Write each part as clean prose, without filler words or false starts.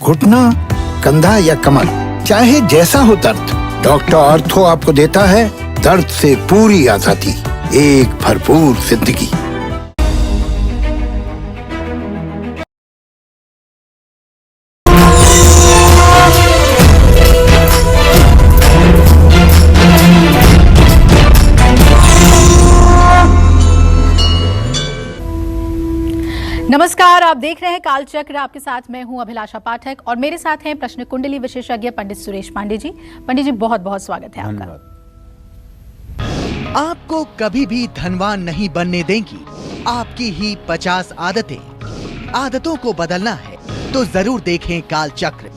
घुटना, कंधा या कमर, चाहे जैसा हो दर्द, डॉक्टर ऑर्थो आपको देता है दर्द से पूरी आजादी, एक भरपूर जिंदगी। नमस्कार, आप देख रहे हैं कालचक्र। आपके साथ मैं हूं अभिलाषा पाठक और मेरे साथ हैं प्रश्न कुंडली विशेषज्ञ पंडित सुरेश पांडे जी। पंडित जी, बहुत बहुत स्वागत है आपका। आपको कभी भी धनवान नहीं बनने देंगी आपकी ही 50 आदतें। आदतों को बदलना है तो जरूर देखें कालचक्र।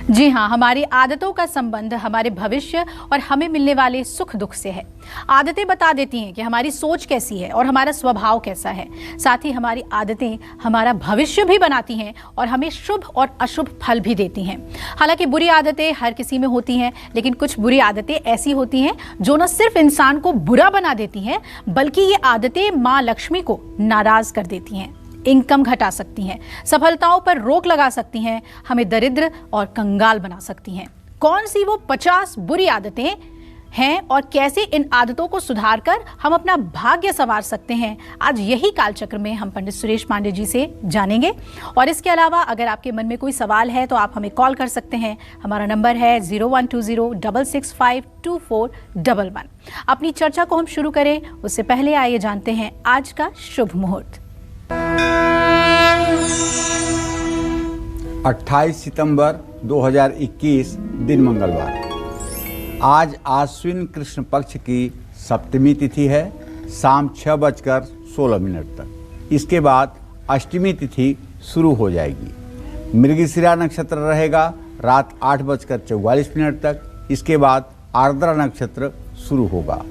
जी हाँ, हमारी आदतों का संबंध हमारे भविष्य और हमें मिलने वाले सुख दुख से है। आदतें बता देती हैं कि हमारी सोच कैसी है और हमारा स्वभाव कैसा है। साथ ही हमारी आदतें हमारा भविष्य भी बनाती हैं और हमें शुभ और अशुभ फल भी देती हैं। हालांकि बुरी आदतें हर किसी में होती हैं, लेकिन कुछ बुरी आदतें ऐसी होती हैं जो न सिर्फ इंसान को बुरा बना देती हैं, बल्कि ये आदतें माँ लक्ष्मी को नाराज कर देती हैं, इनकम घटा सकती हैं, सफलताओं पर रोक लगा सकती हैं, हमें दरिद्र और कंगाल बना सकती हैं। कौन सी वो 50 बुरी आदतें हैं और कैसे इन आदतों को सुधार कर हम अपना भाग्य संवार सकते हैं, आज यही कालचक्र में हम पंडित सुरेश पांडे जी से जानेंगे। और इसके अलावा अगर आपके मन में कोई सवाल है तो आप हमें कॉल कर सकते हैं। हमारा नंबर है 0120-665-2411। अपनी चर्चा को हम शुरू करें उससे पहले आइए जानते हैं आज का शुभ मुहूर्त। 28 सितंबर 2021 दिन मंगलवार। आज आश्विन कृष्ण पक्ष की सप्तमी तिथि है, शाम 6:16 तक। इसके बाद अष्टमी तिथि शुरू हो जाएगी। मृगशिरा नक्षत्र रहेगा रात 8:44 तक। इसके बाद आर्द्रा नक्षत्र शुरू होगा।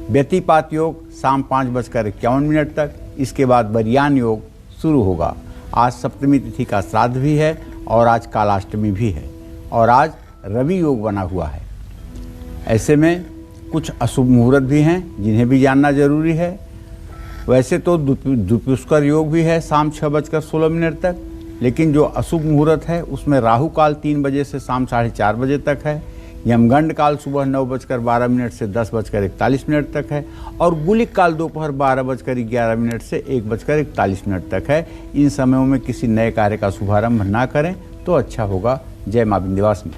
व्यतिपात योग शाम 5:51 तक। इसके बाद बरियान योग शुरू होगा। आज सप्तमी तिथि का श्राद्ध भी है और आज कालाष्टमी भी है और आज रवि योग बना हुआ है। ऐसे में कुछ अशुभ मुहूर्त भी हैं जिन्हें भी जानना जरूरी है। वैसे तो दुपुष्कर योग भी है शाम 6:16 तक, लेकिन जो अशुभ मुहूर्त है उसमें राहु काल 3 बजे से शाम 4:30 बजे तक है। यमगंड काल सुबह 9:12 से 10:41 तक है और गुलिक काल दोपहर 12:11 से 1:41 तक है। इन समयों में किसी नए कार्य का शुभारंभ ना करें तो अच्छा होगा। जय मां विंध्यवासिनी।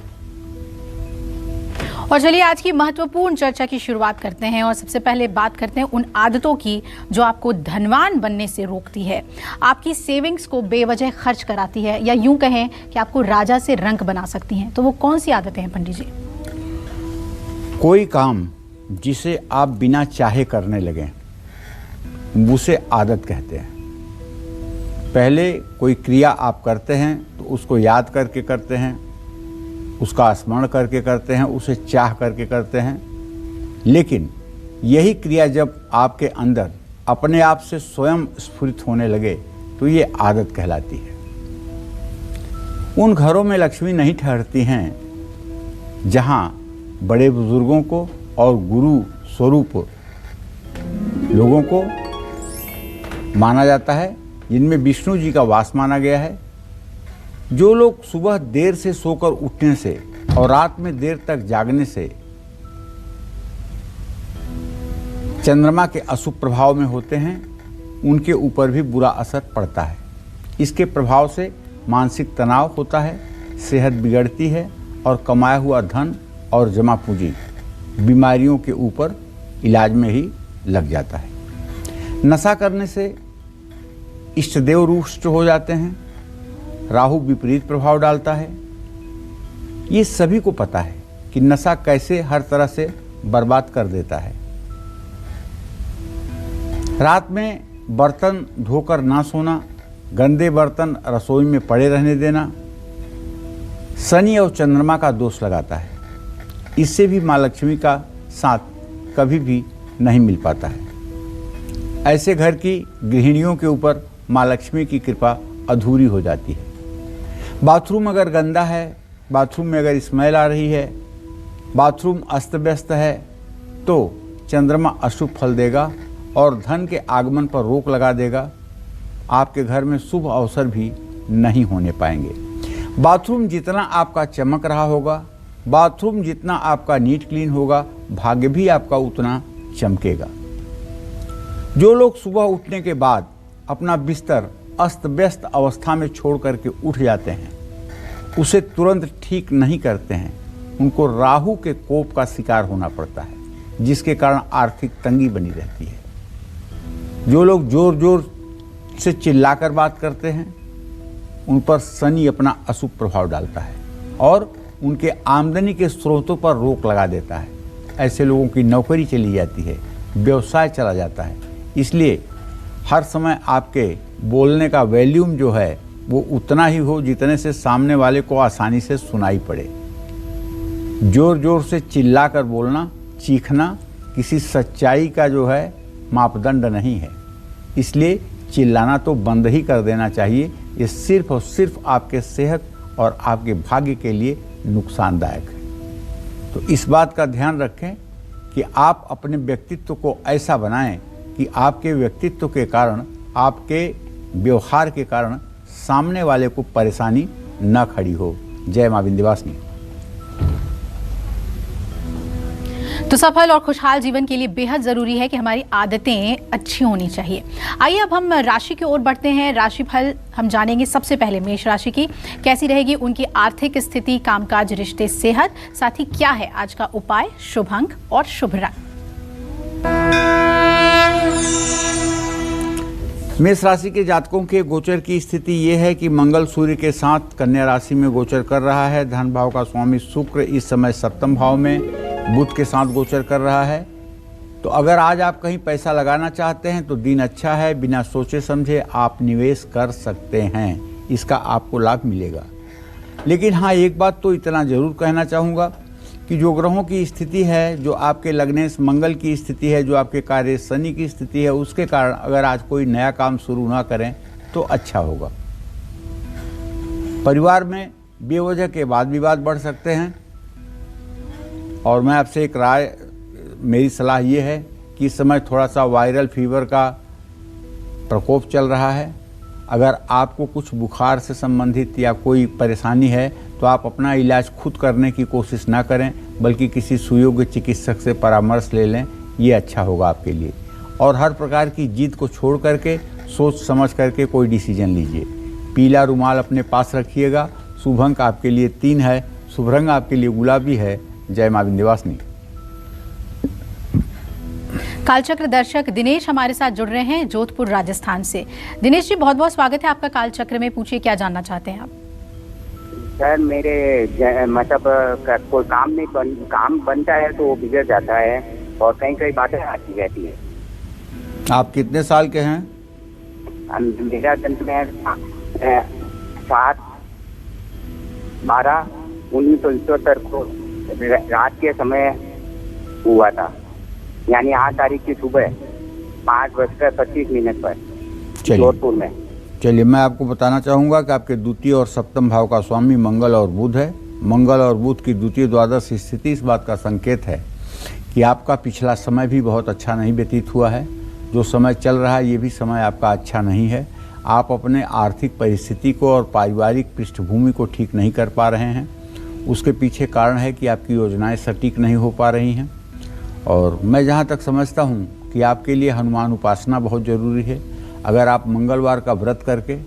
और चलिए आज की महत्वपूर्ण चर्चा की शुरुआत करते हैं और सबसे पहले बात करते हैं उन आदतों की जो आपको धनवान बनने से रोकती है, आपकी सेविंग्स को बेवजह खर्च कराती है, या यूं कहें कि आपको राजा से रंक बना सकती हैं। तो वो कौन सी आदतें हैं पंडित जी? कोई काम जिसे आप बिना चाहे करने लगें उसे आदत कहते हैं। पहले कोई क्रिया आप करते हैं तो उसको याद करके करते हैं, उसका स्मरण करके करते हैं, उसे चाह करके करते हैं। लेकिन यही क्रिया जब आपके अंदर अपने आप से स्वयं स्फुरित होने लगे तो ये आदत कहलाती है। उन घरों में लक्ष्मी नहीं ठहरती हैं जहां बड़े बुजुर्गों को और गुरु स्वरूप लोगों को माना जाता है, जिनमें विष्णु जी का वास माना गया है। जो लोग सुबह देर से सोकर उठने से और रात में देर तक जागने से चंद्रमा के अशुभ प्रभाव में होते हैं, उनके ऊपर भी बुरा असर पड़ता है। इसके प्रभाव से मानसिक तनाव होता है, सेहत बिगड़ती है और कमाया हुआ धन और जमा पूंजी बीमारियों के ऊपर इलाज में ही लग जाता है। नशा करने से इष्टदेव रुष्ट हो जाते हैं, राहु विपरीत प्रभाव डालता है। ये सभी को पता है कि नशा कैसे हर तरह से बर्बाद कर देता है। रात में बर्तन धोकर ना सोना, गंदे बर्तन रसोई में पड़े रहने देना शनि और चंद्रमा का दोष लगाता है। इससे भी माँ लक्ष्मी का साथ कभी भी नहीं मिल पाता है। ऐसे घर की गृहिणियों के ऊपर माँ लक्ष्मी की कृपा अधूरी हो जाती है। बाथरूम अगर गंदा है, बाथरूम में अगर स्मेल आ रही है, बाथरूम अस्त व्यस्त है, तो चंद्रमा अशुभ फल देगा और धन के आगमन पर रोक लगा देगा। आपके घर में शुभ अवसर भी नहीं होने पाएंगे। बाथरूम जितना आपका चमक रहा होगा, बाथरूम जितना आपका नीट क्लीन होगा, भाग्य भी आपका उतना चमकेगा। जो लोग सुबह उठने के बाद अपना बिस्तर अस्त व्यस्त अवस्था में छोड़ करके उठ जाते हैं, उसे तुरंत ठीक नहीं करते हैं, उनको राहु के कोप का शिकार होना पड़ता है, जिसके कारण आर्थिक तंगी बनी रहती है। जो लोग जोर जोर से चिल्लाकर बात करते हैं, उन पर शनि अपना अशुभ प्रभाव डालता है और उनके आमदनी के स्रोतों पर रोक लगा देता है। ऐसे लोगों की नौकरी चली जाती है, व्यवसाय चला जाता है। इसलिए हर समय आपके बोलने का वॉल्यूम जो है वो उतना ही हो जितने से सामने वाले को आसानी से सुनाई पड़े। जोर जोर से चिल्ला कर बोलना, चीखना किसी सच्चाई का जो है मापदंड नहीं है। इसलिए चिल्लाना तो बंद ही कर देना चाहिए। ये सिर्फ और सिर्फ आपके सेहत और आपके भाग्य के लिए नुकसानदायक है। तो इस बात का ध्यान रखें कि आप अपने व्यक्तित्व को ऐसा बनाएं कि आपके व्यक्तित्व के कारण, आपके व्यवहार के कारण सामने वाले को परेशानी न खड़ी हो। जय मां विंध्यवासिनी। तो सफल और खुशहाल जीवन के लिए बेहद जरूरी है कि हमारी आदतें अच्छी होनी चाहिए। आइए अब हम राशि की ओर बढ़ते हैं। राशिफल हम जानेंगे। सबसे पहले मेष राशि की कैसी रहेगी उनकी आर्थिक स्थिति, कामकाज, रिश्ते, सेहत, साथ ही क्या है आज का उपाय, शुभ अंक और शुभ रंग। मेष राशि के जातकों के गोचर की स्थिति ये है कि मंगल सूर्य के साथ कन्या राशि में गोचर कर रहा है। धन भाव का स्वामी शुक्र इस समय सप्तम भाव में बुध के साथ गोचर कर रहा है। तो अगर आज आप कहीं पैसा लगाना चाहते हैं तो दिन अच्छा है, बिना सोचे समझे आप निवेश कर सकते हैं, इसका आपको लाभ मिलेगा। लेकिन हाँ, एक बात तो इतना जरूर कहना चाहूँगा कि जो ग्रहों की स्थिति है, जो आपके लगने मंगल की स्थिति है, जो आपके कार्य शनि की स्थिति है, उसके कारण अगर आज कोई नया काम शुरू ना करें तो अच्छा होगा। परिवार में बेवजह के वाद विवाद बढ़ सकते हैं और मैं आपसे एक राय, मेरी सलाह ये है कि इस समय थोड़ा सा वायरल फीवर का प्रकोप चल रहा है। अगर आपको कुछ बुखार से संबंधित या कोई परेशानी है तो आप अपना इलाज खुद करने की कोशिश ना करें, बल्कि किसी सुयोग्य चिकित्सक से परामर्श ले लें, ये अच्छा होगा आपके लिए। और हर प्रकार की जिद को छोड़ करके सोच समझ करके कोई डिसीजन लीजिए। पीला रुमाल अपने पास रखिएगा। शुभ अंक आपके लिए 3 है, शुभ रंग आपके लिए गुलाबी है। जय मां विंध्यवासिनी। कालचक्र दर्शक दिनेश हमारे साथ जुड़ रहे हैं जोधपुर राजस्थान से। दिनेश जी, बहुत बहुत स्वागत है आपका कालचक्र में। पूछिए क्या जानना चाहते हैं आप। सर, मेरे मतलब कोई काम बनता है तो वो बिगड़ जाता है और कई बातें आती रहती है। आप कितने साल के हैं? मेरा जन्म है 7/12/1977 को रात के समय हुआ था, यानी 8 तारीख की सुबह 5:25 पर जोधपुर में। चलिए, मैं आपको बताना चाहूँगा कि आपके द्वितीय और सप्तम भाव का स्वामी मंगल और बुध है। मंगल और बुध की द्वितीय द्वादश स्थिति इस बात का संकेत है कि आपका पिछला समय भी बहुत अच्छा नहीं व्यतीत हुआ है। जो समय चल रहा है ये भी समय आपका अच्छा नहीं है। आप अपने आर्थिक परिस्थिति को और पारिवारिक पृष्ठभूमि को ठीक नहीं कर पा रहे हैं। उसके पीछे कारण है कि आपकी योजनाएं सटीक नहीं हो पा रही हैं। और मैं जहाँ तक समझता हूँ कि आपके लिए हनुमान उपासना बहुत ज़रूरी है। अगर आप मंगलवार का व्रत करके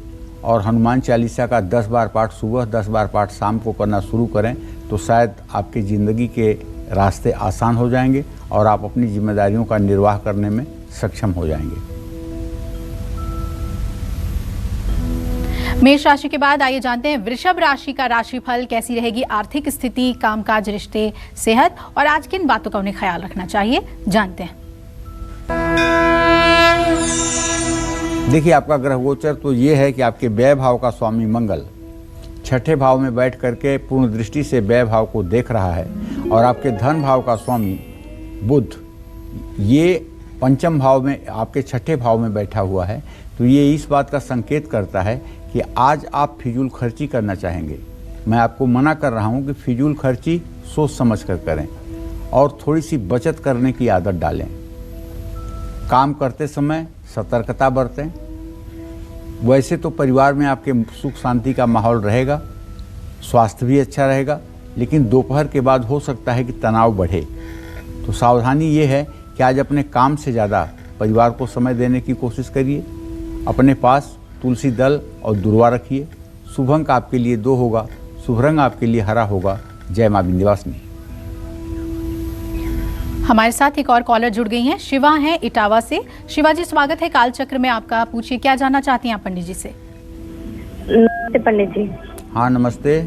और हनुमान चालीसा का 10 बार पाठ सुबह, 10 बार पाठ शाम को करना शुरू करें तो शायद आपकी ज़िंदगी के रास्ते आसान हो जाएंगे और आप अपनी जिम्मेदारियों का निर्वाह करने में सक्षम हो जाएंगे। मेष राशि के बाद आइए जानते हैं वृषभ राशि का राशिफल। कैसी रहेगी आर्थिक स्थिति, कामकाज, रिश्ते, सेहत और आज किन बातों का उन्हें ख्याल रखना चाहिए, जानते हैं। देखिए, आपका ग्रह गोचर तो ये है कि आपके व्यय भाव का स्वामी मंगल 6ठे भाव में बैठ करके पूर्ण दृष्टि से व्यय भाव को देख रहा है और आपके धन भाव का स्वामी बुध ये पंचम भाव में, आपके 6ठे भाव में बैठा हुआ है। तो ये इस बात का संकेत करता है कि आज आप फिजूल खर्ची करना चाहेंगे। मैं आपको मना कर रहा हूँ कि फिजूल खर्ची सोच समझ कर करें और थोड़ी सी बचत करने की आदत डालें। काम करते समय सतर्कता बरतें। वैसे तो परिवार में आपके सुख शांति का माहौल रहेगा, स्वास्थ्य भी अच्छा रहेगा, लेकिन दोपहर के बाद हो सकता है कि तनाव बढ़े। तो सावधानी ये है कि आज अपने काम से ज़्यादा परिवार को समय देने की कोशिश करिए। अपने पास तुलसी दल और दुर्वा रखिए। शुभ अंक आपके लिए 2 होगा, शुभ रंग आपके लिए हरा होगा। जय मां विंध्यवासिनी। हमारे साथ एक और कॉलर जुड़ गई हैं, शिवा हैं इटावा से। शिवा जी, स्वागत है कालचक्र में आपका। पूछिए, क्या जानना चाहती हैं आप पंडित जी से? नमस्ते पंडित जी। हाँ नमस्ते।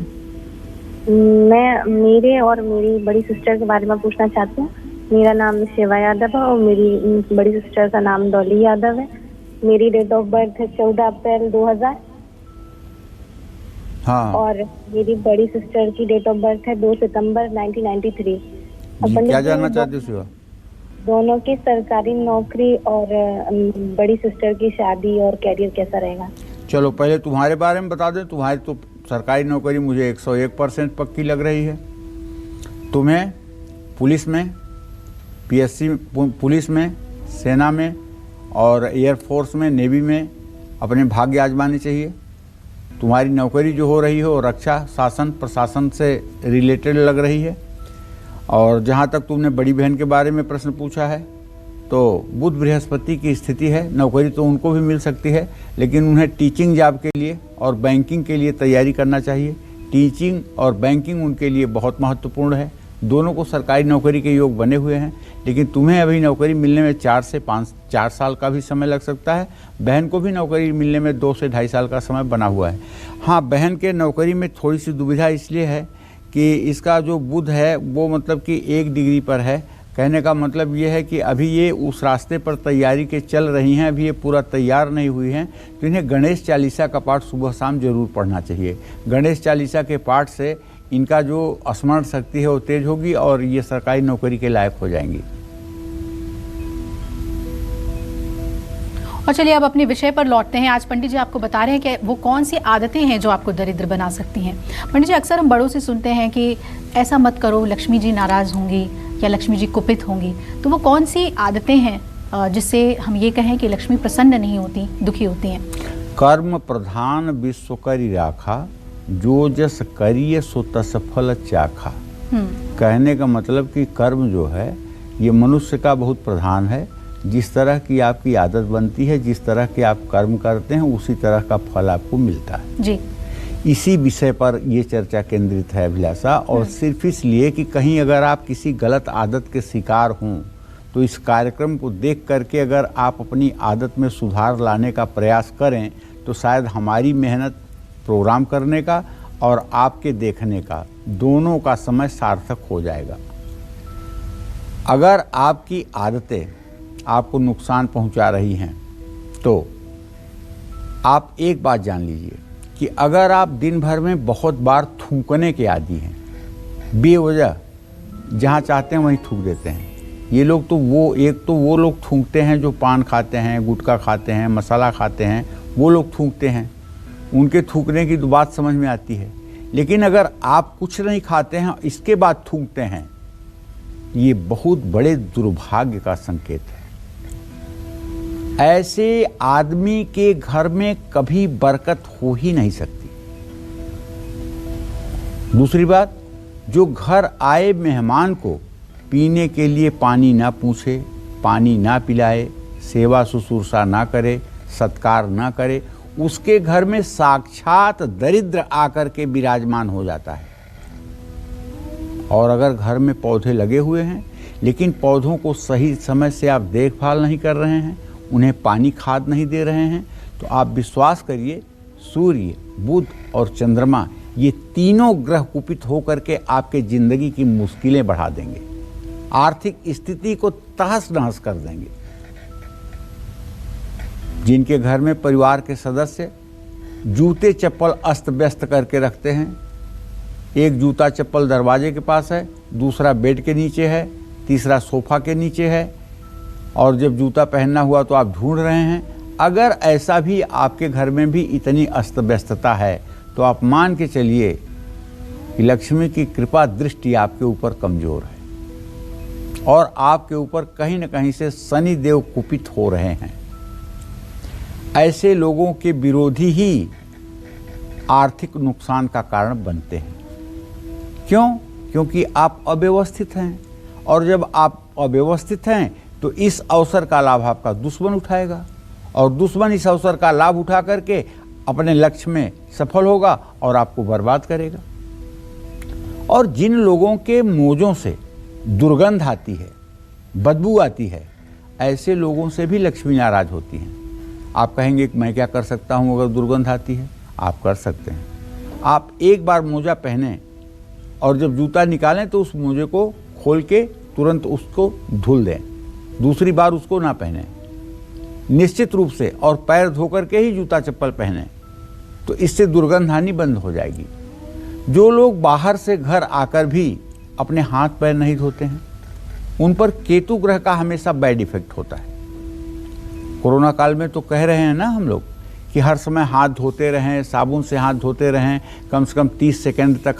मैं मेरे और मेरी बड़ी सिस्टर के बारे में पूछना चाहती हूँ। मेरा नाम शिवा यादव है और मेरी बड़ी सिस्टर का नाम डॉली यादव है। मेरी डेट ऑफ बर्थ है 14 अप्रैल 2000। हाँ। और मेरी बड़ी सिस्टर की डेट ऑफ बर्थ है 2 सितंबर 1993। जी, क्या जानना चाहते हो शिवा? दोनों की सरकारी नौकरी और बड़ी सिस्टर की शादी और कैरियर कैसा रहेगा? चलो पहले तुम्हारे बारे में बता दें। तुम्हारी तो सरकारी नौकरी मुझे 101% पक्की लग रही है। तुम्हें पुलिस में, पीएससी पुलिस में, सेना में और एयरफोर्स में, नेवी में अपने भाग्य आजमाने चाहिए। तुम्हारी नौकरी जो हो रही है वो रक्षा शासन प्रशासन से रिलेटेड लग रही है। और जहाँ तक तुमने बड़ी बहन के बारे में प्रश्न पूछा है, तो बुध बृहस्पति की स्थिति है। नौकरी तो उनको भी मिल सकती है, लेकिन उन्हें टीचिंग जॉब के लिए और बैंकिंग के लिए तैयारी करना चाहिए। टीचिंग और बैंकिंग उनके लिए बहुत महत्वपूर्ण है। दोनों को सरकारी नौकरी के योग बने हुए हैं, लेकिन तुम्हें अभी नौकरी मिलने में 4 से 4 साल का भी समय लग सकता है। बहन को भी नौकरी मिलने में 2 से 2.5 साल का समय बना हुआ है। हाँ, बहन के नौकरी में थोड़ी सी दुविधा इसलिए है कि इसका जो बुध है वो मतलब कि 1 डिग्री पर है। कहने का मतलब ये है कि अभी ये उस रास्ते पर तैयारी के चल रही हैं, अभी ये पूरा तैयार नहीं हुई हैं। तो इन्हें गणेश चालीसा का पाठ सुबह शाम जरूर पढ़ना चाहिए। गणेश चालीसा के पाठ से इनका जो स्मरण शक्ति है वो तेज होगी और ये सरकारी नौकरी के लायक हो जाएंगी। और चलिए अब अपने विषय पर लौटते हैं। आज पंडित जी आपको बता रहे हैं कि वो कौन सी आदतें हैं जो आपको दरिद्र बना सकती हैं। पंडित जी, अक्सर हम बड़ों से सुनते हैं कि ऐसा मत करो, लक्ष्मी जी नाराज़ होंगी या लक्ष्मी जी कुपित होंगी। तो वो कौन सी आदतें हैं जिससे हम ये कहें कि लक्ष्मी प्रसन्न नहीं होती, दुखी होती हैं? कर्म प्रधान विश्व करी राखा, जो जस करिए सो तस फल चाखा। कहने का मतलब कि कर्म जो है ये मनुष्य का बहुत प्रधान है। जिस तरह की आपकी आदत बनती है, जिस तरह के आप कर्म करते हैं, उसी तरह का फल आपको मिलता है जी। इसी विषय पर ये चर्चा केंद्रित है अभिलाषा। और सिर्फ इसलिए कि कहीं अगर आप किसी गलत आदत के शिकार हों तो इस कार्यक्रम को देख करके अगर आप अपनी आदत में सुधार लाने का प्रयास करें तो शायद हमारी मेहनत प्रोग्राम करने का और आपके देखने का दोनों का समय सार्थक हो जाएगा। अगर आपकी आदतें आपको नुकसान पहुंचा रही हैं तो आप एक बात जान लीजिए कि अगर आप दिन भर में बहुत बार थूकने के आदी हैं, बेवजह जहाँ चाहते हैं वहीं थूक देते हैं। ये लोग तो वो लोग थूकते हैं जो पान खाते हैं, गुटखा खाते हैं, मसाला खाते हैं, वो लोग थूकते हैं। उनके थूकने की तो बात समझ में आती है। लेकिन अगर आप कुछ नहीं खाते हैं इसके बाद थूकते हैं, ये बहुत बड़े दुर्भाग्य का संकेत है। ऐसे आदमी के घर में कभी बरकत हो ही नहीं सकती। दूसरी बात, जो घर आए मेहमान को पीने के लिए पानी ना पूछे, पानी ना पिलाए, सेवा शुश्रूषा ना करे, सत्कार ना करे, उसके घर में साक्षात दरिद्र आकर के विराजमान हो जाता है। और अगर घर में पौधे लगे हुए हैं लेकिन पौधों को सही समय से आप देखभाल नहीं कर रहे हैं, उन्हें पानी खाद नहीं दे रहे हैं, तो आप विश्वास करिए सूर्य, बुध और चंद्रमा ये तीनों ग्रह कुपित होकर के आपके जिंदगी की मुश्किलें बढ़ा देंगे, आर्थिक स्थिति को तहस नहस कर देंगे। जिनके घर में परिवार के सदस्य जूते चप्पल अस्त व्यस्त करके रखते हैं, एक जूता चप्पल दरवाजे के पास है, दूसरा बेड के नीचे है, तीसरा सोफा के नीचे है, और जब जूता पहनना हुआ तो आप ढूंढ रहे हैं। अगर ऐसा भी आपके घर में भी इतनी अस्त व्यस्तता है तो आप मान के चलिए कि लक्ष्मी की कृपा दृष्टि आपके ऊपर कमजोर है और आपके ऊपर कहीं न कहीं से शनि देव कुपित हो रहे हैं। ऐसे लोगों के विरोधी ही आर्थिक नुकसान का कारण बनते हैं। क्यों? क्योंकि आप अव्यवस्थित हैं, और जब आप अव्यवस्थित हैं तो इस अवसर का लाभ आपका दुश्मन उठाएगा, और दुश्मन इस अवसर का लाभ उठा करके अपने लक्ष्य में सफल होगा और आपको बर्बाद करेगा। और जिन लोगों के मोजों से दुर्गंध आती है, बदबू आती है, ऐसे लोगों से भी लक्ष्मी नाराज होती हैं। आप कहेंगे कि मैं क्या कर सकता हूं अगर दुर्गंध आती है? आप कर सकते हैं। आप एक बार मोजा पहने और जब जूता निकालें तो उस मोजे को खोल के तुरंत उसको धुल दें, दूसरी बार उसको ना पहने निश्चित रूप से, और पैर धोकर के ही जूता चप्पल पहने, तो इससे दुर्गंध आनी बंद हो जाएगी। जो लोग बाहर से घर आकर भी अपने हाथ पैर नहीं धोते हैं, उन पर केतु ग्रह का हमेशा बैड इफेक्ट होता है। कोरोना काल में तो कह रहे हैं ना हम लोग कि हर समय हाथ धोते रहें, साबुन से हाथ धोते रहें, कम से कम 30 सेकंड तक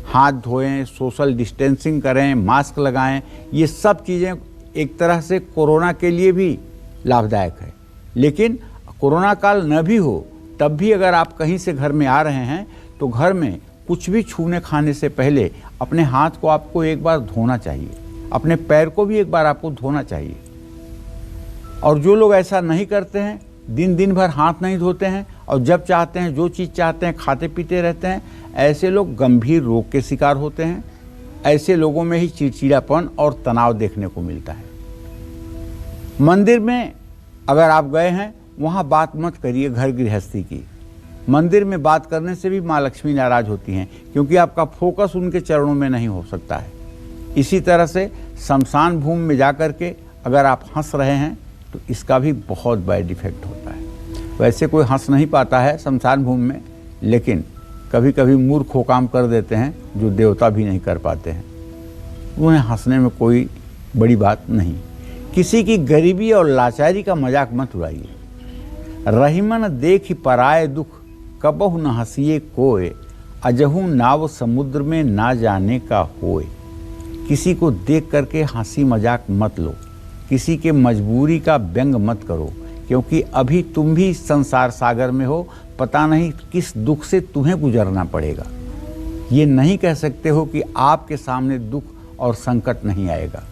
हाथ धोएं, सोशल डिस्टेंसिंग करें, मास्क लगाएं। ये सब चीज़ें एक तरह से कोरोना के लिए भी लाभदायक है। लेकिन कोरोना काल न भी हो तब भी अगर आप कहीं से घर में आ रहे हैं तो घर में कुछ भी छूने खाने से पहले अपने हाथ को आपको एक बार धोना चाहिए, अपने पैर को भी एक बार आपको धोना चाहिए। और जो लोग ऐसा नहीं करते हैं, दिन भर हाथ नहीं धोते हैं और जब चाहते हैं जो चीज़ चाहते हैं खाते पीते रहते हैं, ऐसे लोग गंभीर रोग के शिकार होते हैं। ऐसे लोगों में ही चिड़चिड़ापन और तनाव देखने को मिलता है। मंदिर में अगर आप गए हैं, वहाँ बात मत करिए घर गृहस्थी की। मंदिर में बात करने से भी माँ लक्ष्मी नाराज होती हैं, क्योंकि आपका फोकस उनके चरणों में नहीं हो सकता है। इसी तरह से शमशान भूमि में जाकर के अगर आप हंस रहे हैं तो इसका भी बहुत बैड इफेक्ट होता है। वैसे कोई हंस नहीं पाता है शमशान भूमि में, लेकिन कभी कभी मूर्ख वो काम कर देते हैं जो देवता भी नहीं कर पाते हैं। उन्हें हंसने में कोई बड़ी बात नहीं। किसी की गरीबी और लाचारी का मजाक मत उड़ाइए। रहीमन देखि पराए दुख, कबहु न हंसिए कोय, अजहू नाव समुद्र में ना जाने का होए। किसी को देख करके हंसी मजाक मत लो, किसी के मजबूरी का व्यंग मत करो, क्योंकि अभी तुम भी संसार सागर में हो, पता नहीं किस दुख से तुम्हें गुजरना पड़ेगा। ये नहीं कह सकते हो कि आपके सामने दुख और संकट नहीं आएगा।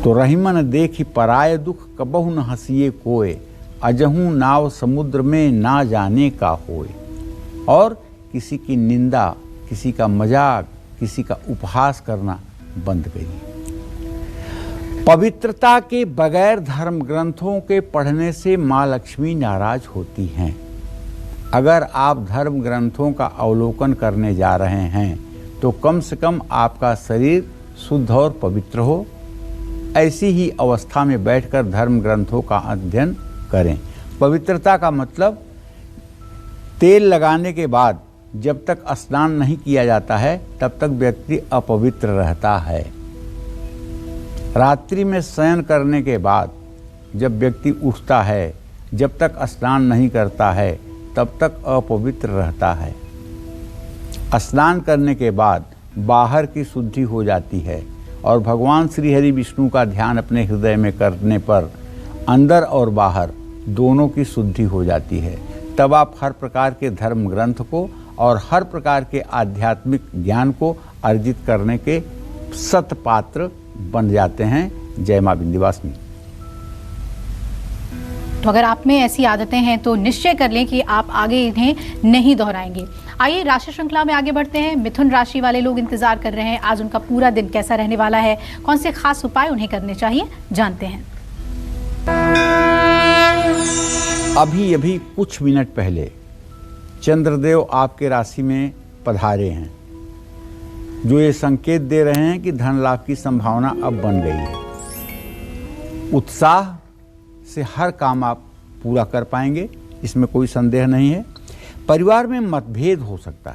तो रहीमन देखि पराए दुख, कबहु न हंसिए कोय, अजहू नाव समुद्र में ना जाने का होए। और किसी की निंदा, किसी का मजाक, किसी का उपहास करना बंद करिए। पवित्रता के बगैर धर्म ग्रंथों के पढ़ने से माँ लक्ष्मी नाराज होती हैं। अगर आप धर्म ग्रंथों का अवलोकन करने जा रहे हैं तो कम से कम आपका शरीर शुद्ध और पवित्र हो। ऐसी ही अवस्था में बैठकर धर्म ग्रंथों का अध्ययन करें। पवित्रता का मतलब तेल लगाने के बाद जब तक स्नान नहीं किया जाता है तब तक व्यक्ति अपवित्र रहता है। रात्रि में शयन करने के बाद जब व्यक्ति उठता है, जब तक स्नान नहीं करता है तब तक अपवित्र रहता है। स्नान करने के बाद बाहर की शुद्धि हो जाती है और भगवान श्री हरि विष्णु का ध्यान अपने हृदय में करने पर अंदर और बाहर दोनों की शुद्धि हो जाती है। तब आप हर प्रकार के धर्म ग्रंथ को और हर प्रकार के आध्यात्मिक ज्ञान को अर्जित करने के सत्पात्र बन जाते हैं। जय मां विंध्यवासिनी। तो अगर आप में ऐसी आदतें हैं तो निश्चय कर लें कि आप आगे इन्हें नहीं दोहराएंगे। आइए राशि श्रृंखला में आगे बढ़ते हैं। मिथुन राशि वाले लोग इंतजार कर रहे हैं, आज उनका पूरा दिन कैसा रहने वाला है, कौन से खास उपाय उन्हें करने चाहिए, जानते हैं। अभी कुछ मिनट पहले चंद्रदेव आपके राशि में पधारे हैं, जो ये संकेत दे रहे हैं कि धन लाभ की संभावना अब बन गई है। उत्साह से हर काम आप पूरा कर पाएंगे, इसमें कोई संदेह नहीं है। परिवार में मतभेद हो सकता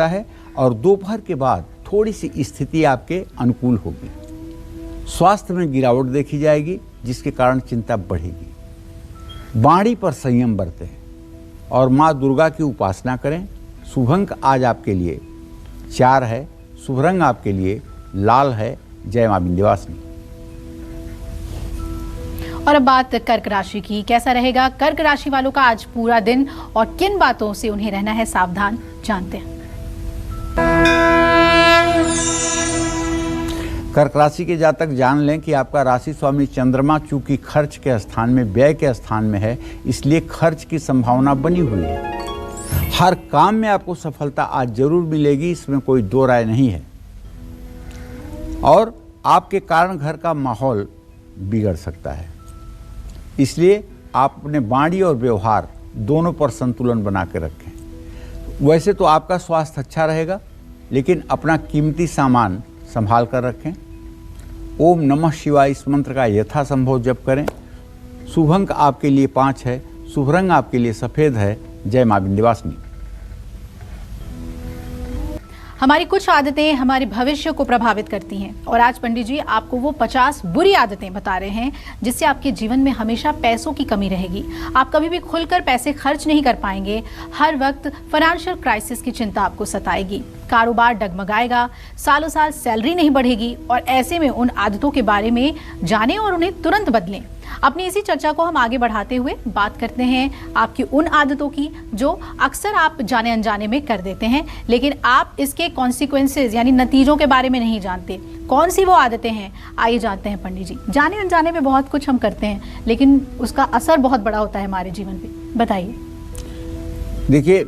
है, और दोपहर के बाद थोड़ी सी स्थिति आपके अनुकूल होगी। स्वास्थ्य में गिरावट देखी जाएगी, जिसके कारण चिंता बढ़ेगी। वाणी पर संयम बरतें और माँ दुर्गा की उपासना करें। शुभ अंक आज आपके लिए 4 है, शुभ रंग आपके लिए लाल है। जय मां विंध्यवासिनी। और अब बात कर्क राशि की। कैसा रहेगा कर्क राशि वालों का आज पूरा दिन और किन बातों से उन्हें रहना है सावधान, जानते हैं। कर्क राशि के जातक जान लें कि आपका राशि स्वामी चंद्रमा चूंकि खर्च के स्थान में, व्यय के स्थान में है, इसलिए खर्च की संभावना बनी हुई है। हर काम में आपको सफलता आज जरूर मिलेगी, इसमें कोई दो राय नहीं है। और आपके कारण घर का माहौल बिगड़ सकता है, इसलिए आप अपने वाणी और व्यवहार दोनों पर संतुलन बना के रखें। वैसे तो आपका स्वास्थ्य अच्छा रहेगा, लेकिन अपना कीमती सामान संभाल कर रखें। ओम नमः शिवाय इस मंत्र का यथासंभव जप करें। शुभ अंक आपके लिए 5 है, शुभ रंग आपके लिए सफ़ेद है। जय मां विंध्यवासिनी। हमारी कुछ आदतें हमारे भविष्य को प्रभावित करती हैं और आज पंडित जी आपको वो 50 बुरी आदतें बता रहे हैं जिससे आपके जीवन में हमेशा पैसों की कमी रहेगी। आप कभी भी खुलकर पैसे खर्च नहीं कर पाएंगे। हर वक्त फाइनेंशियल क्राइसिस की चिंता आपको सताएगी। कारोबार डगमगाएगा, सालों साल सैलरी नहीं बढ़ेगी और ऐसे में उन आदतों के बारे में जानें और उन्हें तुरंत बदलें। अपनी इसी चर्चा को हम आगे बढ़ाते हुए बात करते हैं आपकी उन आदतों की जो अक्सर आप जाने अनजाने में कर देते हैं, लेकिन आप इसके कॉन्सिक्वेंसेस यानी नतीजों के बारे में नहीं जानते। कौन सी वो आदतें हैं, आइए जानते हैं पंडित जी। जाने अनजाने में बहुत कुछ हम करते हैं, लेकिन उसका असर बहुत बड़ा होता है हमारे जीवन पे, बताइए। देखिए,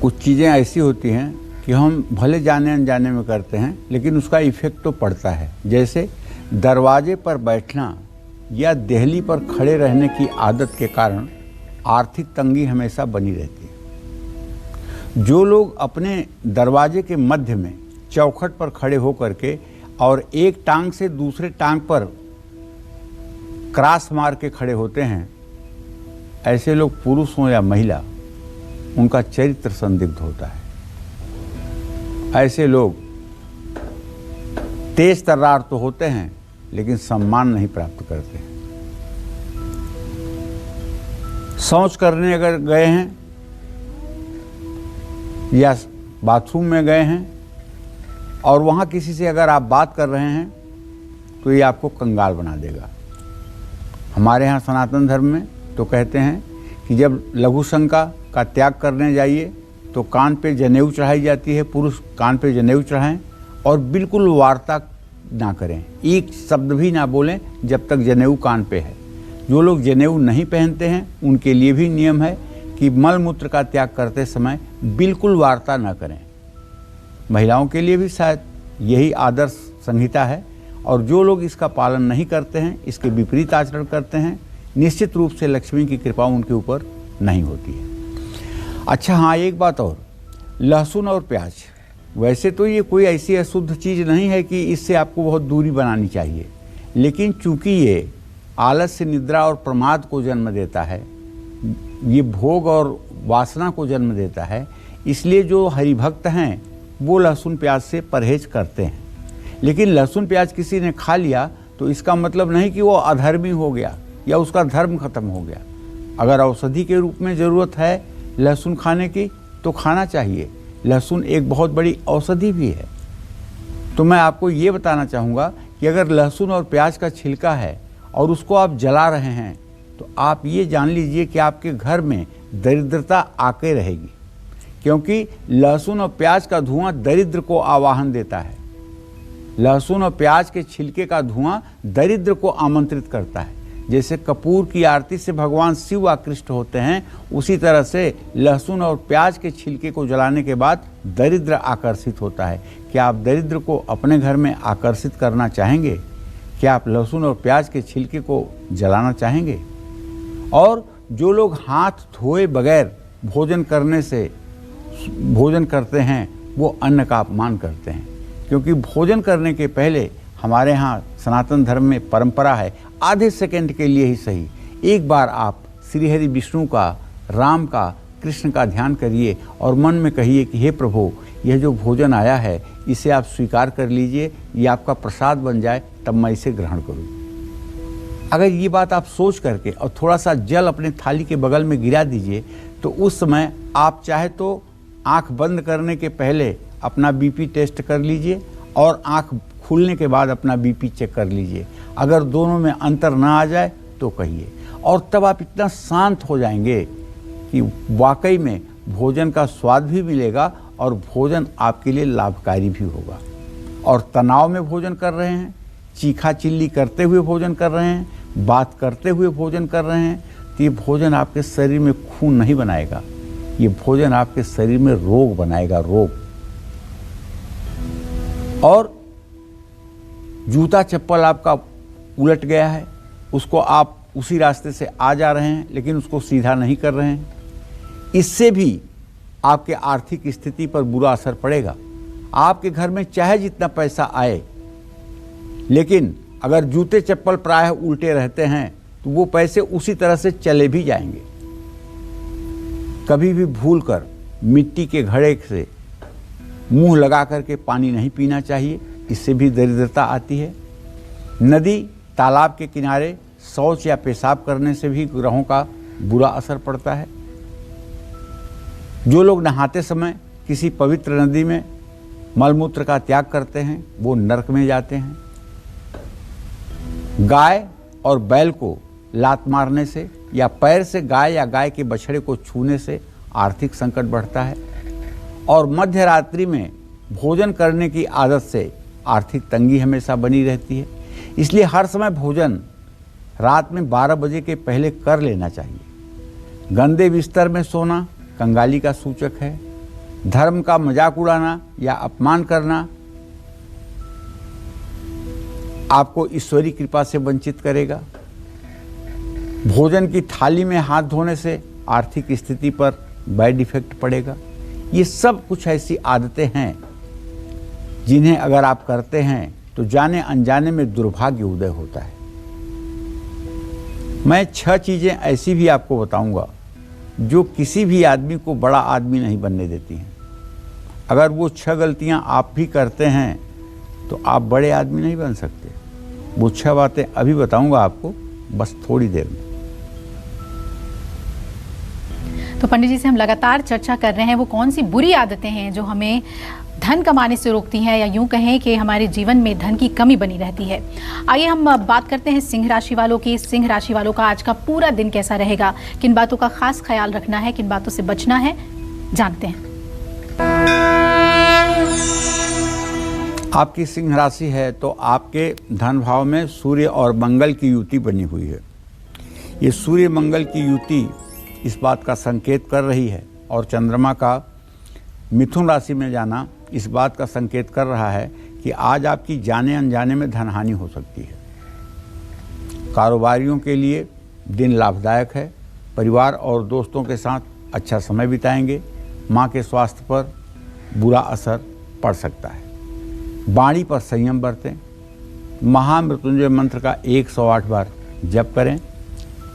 कुछ चीज़ें ऐसी होती हैं कि हम भले जाने अनजाने में करते हैं, लेकिन उसका इफेक्ट तो पड़ता है। जैसे दरवाजे पर बैठना या देहली पर खड़े रहने की आदत के कारण आर्थिक तंगी हमेशा बनी रहती है। जो लोग अपने दरवाजे के मध्य में चौखट पर खड़े होकर के और एक टांग से दूसरे टांग पर क्रॉस मार के खड़े होते हैं, ऐसे लोग पुरुष हों या महिला, उनका चरित्र संदिग्ध होता है। ऐसे लोग तेज तर्रार तो होते हैं, लेकिन सम्मान नहीं प्राप्त करते। शौच करने अगर गए हैं या बाथरूम में गए हैं और वहाँ किसी से अगर आप बात कर रहे हैं, तो ये आपको कंगाल बना देगा। हमारे यहाँ सनातन धर्म में तो कहते हैं कि जब लघु शंका का त्याग करने जाइए तो कान पे जनेऊ चढ़ाई जाती है। पुरुष कान पे जनेऊ चढ़ाएं और बिल्कुल वार्ता ना करें, एक शब्द भी ना बोलें जब तक जनेऊ कान पे है। जो लोग जनेऊ नहीं पहनते हैं उनके लिए भी नियम है कि मल मूत्र का त्याग करते समय बिल्कुल वार्ता ना करें। महिलाओं के लिए भी शायद यही आदर्श संहिता है, और जो लोग इसका पालन नहीं करते हैं, इसके विपरीत आचरण करते हैं, निश्चित रूप से लक्ष्मी की कृपा उनके ऊपर नहीं होती है। अच्छा हाँ, एक बात और, लहसुन और प्याज, वैसे तो ये कोई ऐसी अशुद्ध चीज़ नहीं है कि इससे आपको बहुत दूरी बनानी चाहिए, लेकिन चूंकि ये आलस्य, निद्रा और प्रमाद को जन्म देता है, ये भोग और वासना को जन्म देता है, इसलिए जो हरिभक्त हैं वो लहसुन प्याज से परहेज करते हैं। लेकिन लहसुन प्याज किसी ने खा लिया तो इसका मतलब नहीं कि वो अधर्मी हो गया या उसका धर्म खत्म हो गया। अगर औषधि के रूप में ज़रूरत है लहसुन खाने की तो खाना चाहिए। लहसुन एक बहुत बड़ी औषधि भी है। तो मैं आपको ये बताना चाहूँगा कि अगर लहसुन और प्याज का छिलका है और उसको आप जला रहे हैं तो आप ये जान लीजिए कि आपके घर में दरिद्रता आके रहेगी, क्योंकि लहसुन और प्याज का धुआं दरिद्र को आवाहन देता है। लहसुन और प्याज के छिलके का धुआं दरिद्र को आमंत्रित करता है। जैसे कपूर की आरती से भगवान शिव आकृष्ट होते हैं, उसी तरह से लहसुन और प्याज के छिलके को जलाने के बाद दरिद्र आकर्षित होता है। क्या आप दरिद्र को अपने घर में आकर्षित करना चाहेंगे? क्या आप लहसुन और प्याज के छिलके को जलाना चाहेंगे? और जो लोग हाथ धोए बगैर भोजन करते हैं वो अन्न का अपमान करते हैं, क्योंकि भोजन करने के पहले हमारे यहाँ सनातन धर्म में परंपरा है, आधे सेकंड के लिए ही सही एक बार आप श्री हरि विष्णु का, राम का, कृष्ण का ध्यान करिए और मन में कहिए कि हे प्रभु, यह जो भोजन आया है इसे आप स्वीकार कर लीजिए, ये आपका प्रसाद बन जाए, तब मैं इसे ग्रहण करूँ। अगर ये बात आप सोच करके और थोड़ा सा जल अपने थाली के बगल में गिरा दीजिए तो उस समय आप चाहे तो आंख बंद करने के पहले अपना बीपी टेस्ट कर लीजिए और आंख खुलने के बाद अपना बीपी चेक कर लीजिए। अगर दोनों में अंतर ना आ जाए तो कहिए, और तब आप इतना शांत हो जाएंगे कि वाकई में भोजन का स्वाद भी मिलेगा और भोजन आपके लिए लाभकारी भी होगा। और तनाव में भोजन कर रहे हैं, चीखा चिल्ली करते हुए भोजन कर रहे हैं, बात करते हुए भोजन कर रहे हैं, तो ये भोजन आपके शरीर में खून नहीं बनाएगा, ये भोजन आपके शरीर में रोग बनाएगा, रोग। और जूता चप्पल आपका उलट गया है, उसको आप उसी रास्ते से आ जा रहे हैं लेकिन उसको सीधा नहीं कर रहे हैं, इससे भी आपके आर्थिक स्थिति पर बुरा असर पड़ेगा। आपके घर में चाहे जितना पैसा आए, लेकिन अगर जूते चप्पल प्रायः उल्टे रहते हैं तो वो पैसे उसी तरह से चले भी जाएंगे। कभी भी भूलकर मिट्टी के घड़े से मुंह लगा करके पानी नहीं पीना चाहिए, इससे भी दरिद्रता आती है। नदी तालाब के किनारे शौच या पेशाब करने से भी ग्रहों का बुरा असर पड़ता है। जो लोग नहाते समय किसी पवित्र नदी में मलमूत्र का त्याग करते हैं वो नरक में जाते हैं। गाय और बैल को लात मारने से या पैर से गाय या गाय के बछड़े को छूने से आर्थिक संकट बढ़ता है। और मध्य रात्रि में भोजन करने की आदत से आर्थिक तंगी हमेशा बनी रहती है। इसलिए हर समय भोजन रात में 12 बजे के पहले कर लेना चाहिए। गंदे बिस्तर में सोना कंगाली का सूचक है। धर्म का मजाक उड़ाना या अपमान करना आपको ईश्वरी कृपा से वंचित करेगा। भोजन की थाली में हाथ धोने से आर्थिक स्थिति पर बैड इफेक्ट पड़ेगा। ये सब कुछ ऐसी आदतें हैं जिन्हें अगर आप करते हैं तो जाने अनजाने में दुर्भाग्य उदय होता है। मैं 6 चीज़ें ऐसी भी आपको बताऊंगा जो किसी भी आदमी को बड़ा आदमी नहीं बनने देती हैं। अगर वो 6 गलतियां आप भी करते हैं तो आप बड़े आदमी नहीं बन सकते। वो 6 बातें अभी बताऊंगा आपको, बस थोड़ी देर में। तो पंडित जी से हम लगातार चर्चा कर रहे हैं वो कौन सी बुरी आदतें हैं जो हमें धन कमाने से रोकती हैं, या यूं कहें कि हमारे जीवन में धन की कमी बनी रहती है। आइए हम बात करते हैं सिंह राशि वालों की। सिंह राशि वालों का आज का पूरा दिन कैसा रहेगा, किन बातों का खास ख्याल रखना है, किन बातों से बचना है, जानते हैं। आपकी सिंह राशि है तो आपके धन भाव में सूर्य और मंगल की युति बनी हुई है। ये सूर्य मंगल की युति इस बात का संकेत कर रही है, और चंद्रमा का मिथुन राशि में जाना इस बात का संकेत कर रहा है कि आज आपकी जाने अनजाने में धन हानि हो सकती है। कारोबारियों के लिए दिन लाभदायक है। परिवार और दोस्तों के साथ अच्छा समय बिताएंगे। माँ के स्वास्थ्य पर बुरा असर पड़ सकता है। वाणी पर संयम बरतें। महामृत्युंजय मंत्र का 108 बार जप करें।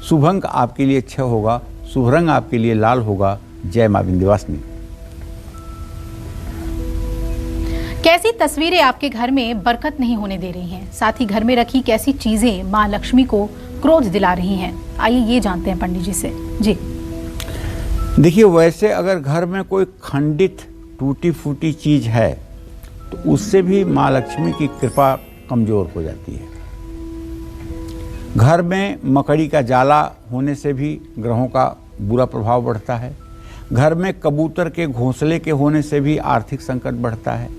शुभ अंक आपके लिए 6 होगा। शुभ रंग आपके लिए लाल होगा। जय मां विंध्यवासिनी। कैसी तस्वीरें आपके घर में बरकत नहीं होने दे रही हैं, साथ ही घर में रखी कैसी चीजें मां लक्ष्मी को क्रोध दिला रही हैं, आइए ये जानते हैं पंडित जी से। जी देखिए, वैसे अगर घर में कोई खंडित टूटी फूटी चीज है तो उससे भी मां लक्ष्मी की कृपा कमजोर हो जाती है। घर में मकड़ी का जाला होने से भी ग्रहों का बुरा प्रभाव बढ़ता है। घर में कबूतर के घोंसले के होने से भी आर्थिक संकट बढ़ता है।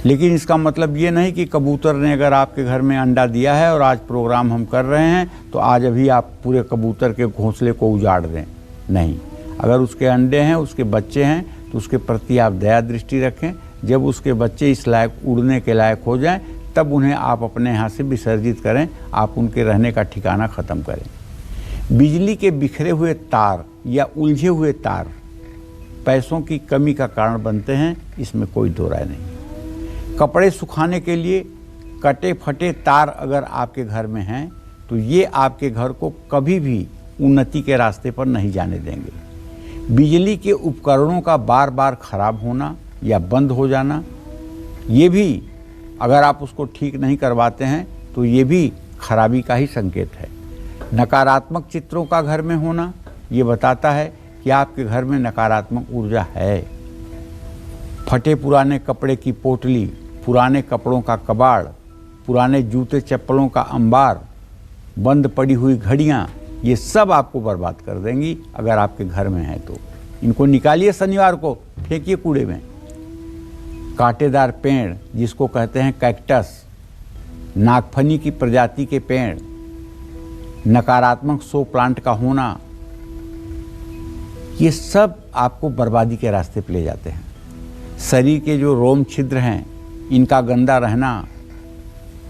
लेकिन इसका मतलब ये नहीं कि कबूतर ने अगर आपके घर में अंडा दिया है और आज प्रोग्राम हम कर रहे हैं तो आज अभी आप पूरे कबूतर के घोंसले को उजाड़ दें। नहीं, अगर उसके अंडे हैं, उसके बच्चे हैं तो उसके प्रति आप दया दृष्टि रखें। जब उसके बच्चे इस लायक उड़ने के लायक हो जाएं तब उन्हें आप अपने यहाँ से विसर्जित करें। आप उनके रहने का ठिकाना ख़त्म करें। बिजली के बिखरे हुए तार या उलझे हुए तार पैसों की कमी का कारण बनते हैं, इसमें कोई दो राय नहीं। कपड़े सुखाने के लिए कटे फटे तार अगर आपके घर में हैं तो ये आपके घर को कभी भी उन्नति के रास्ते पर नहीं जाने देंगे। बिजली के उपकरणों का बार बार खराब होना या बंद हो जाना, ये भी अगर आप उसको ठीक नहीं करवाते हैं तो ये भी खराबी का ही संकेत है। नकारात्मक चित्रों का घर में होना ये बताता है कि आपके घर में नकारात्मक ऊर्जा है। फटे पुराने कपड़े की पोटली, पुराने कपड़ों का कबाड़, पुराने जूते चप्पलों का अंबार, बंद पड़ी हुई घड़ियाँ, ये सब आपको बर्बाद कर देंगी अगर आपके घर में है तो। इनको निकालिए शनिवार को, फेंकिए कूड़े में। कांटेदार पेड़ जिसको कहते हैं कैक्टस, नागफनी की प्रजाति के पेड़, नकारात्मक शो प्लांट का होना, ये सब आपको बर्बादी के रास्ते पे ले जाते हैं। शरीर के जो रोम छिद्र हैं, इनका गंदा रहना,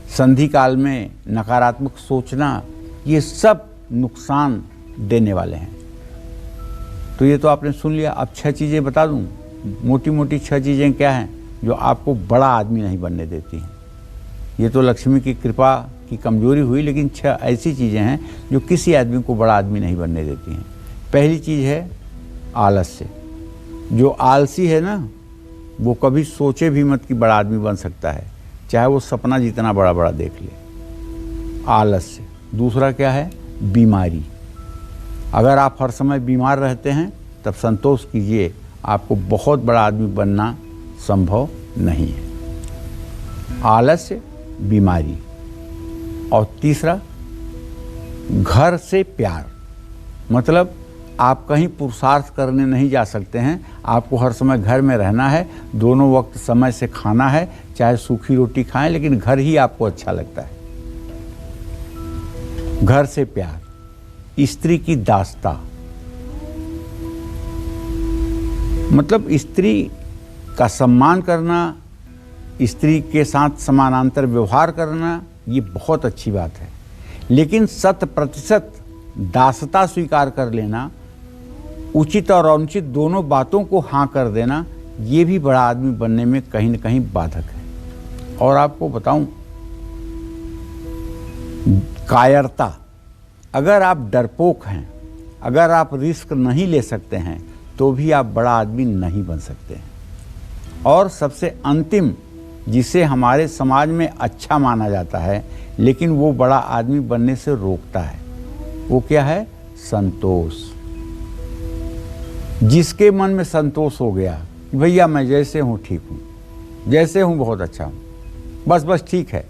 संधि काल में नकारात्मक सोचना, ये सब नुकसान देने वाले हैं। तो ये तो आपने सुन लिया। अब 6 चीज़ें बता दूं, मोटी मोटी 6 चीज़ें क्या हैं जो आपको बड़ा आदमी नहीं बनने देती हैं। ये तो लक्ष्मी की कृपा की कमजोरी हुई, लेकिन 6 ऐसी चीज़ें हैं जो किसी आदमी को बड़ा आदमी नहीं बनने देती हैं। पहली चीज़ है आलस्य। जो आलसी है ना, वो कभी सोचे भी मत कि बड़ा आदमी बन सकता है, चाहे वो सपना जितना बड़ा बड़ा देख ले। आलस्य। दूसरा क्या है? बीमारी। अगर आप हर समय बीमार रहते हैं तब संतोष कीजिए, आपको बहुत बड़ा आदमी बनना संभव नहीं है। आलस्य, बीमारी। और तीसरा, घर से प्यार। मतलब आप कहीं पुरुषार्थ करने नहीं जा सकते हैं, आपको हर समय घर में रहना है, दोनों वक्त समय से खाना है, चाहे सूखी रोटी खाएं, लेकिन घर ही आपको अच्छा लगता है। घर से प्यार। स्त्री की दास्ता, मतलब स्त्री का सम्मान करना, स्त्री के साथ समानांतर व्यवहार करना, ये बहुत अच्छी बात है। लेकिन 100% दासता स्वीकार कर लेना, उचित और अनुचित दोनों बातों को हाँ कर देना, ये भी बड़ा आदमी बनने में कहीं न कहीं बाधक है। और आपको बताऊं, कायरता। अगर आप डरपोक हैं, अगर आप रिस्क नहीं ले सकते हैं, तो भी आप बड़ा आदमी नहीं बन सकते हैं। और सबसे अंतिम, जिसे हमारे समाज में अच्छा माना जाता है लेकिन वो बड़ा आदमी बनने से रोकता है, वो क्या है? संतोष। जिसके मन में संतोष हो गया, भैया मैं जैसे हूँ ठीक हूँ, जैसे हूँ बहुत अच्छा हूँ, बस ठीक है,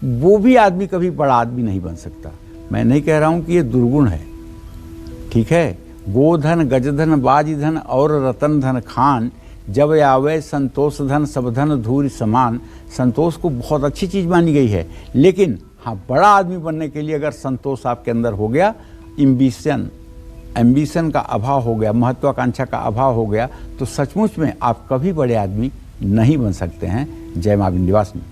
वो भी आदमी कभी बड़ा आदमी नहीं बन सकता। मैं नहीं कह रहा हूँ कि ये दुर्गुण है, ठीक है। गोधन, गजधन, बाजधन और रतन धन खान, जब आवे संतोष धन, सब धन धूरि समान। संतोष को बहुत अच्छी चीज़ मानी गई है, लेकिन हाँ, बड़ा आदमी बनने के लिए अगर संतोष आपके अंदर हो गया, एम्बिशन का अभाव हो गया, महत्वाकांक्षा का अभाव हो गया, तो सचमुच में आप कभी बड़े आदमी नहीं बन सकते हैं। जय मां विंध्यवासिनी।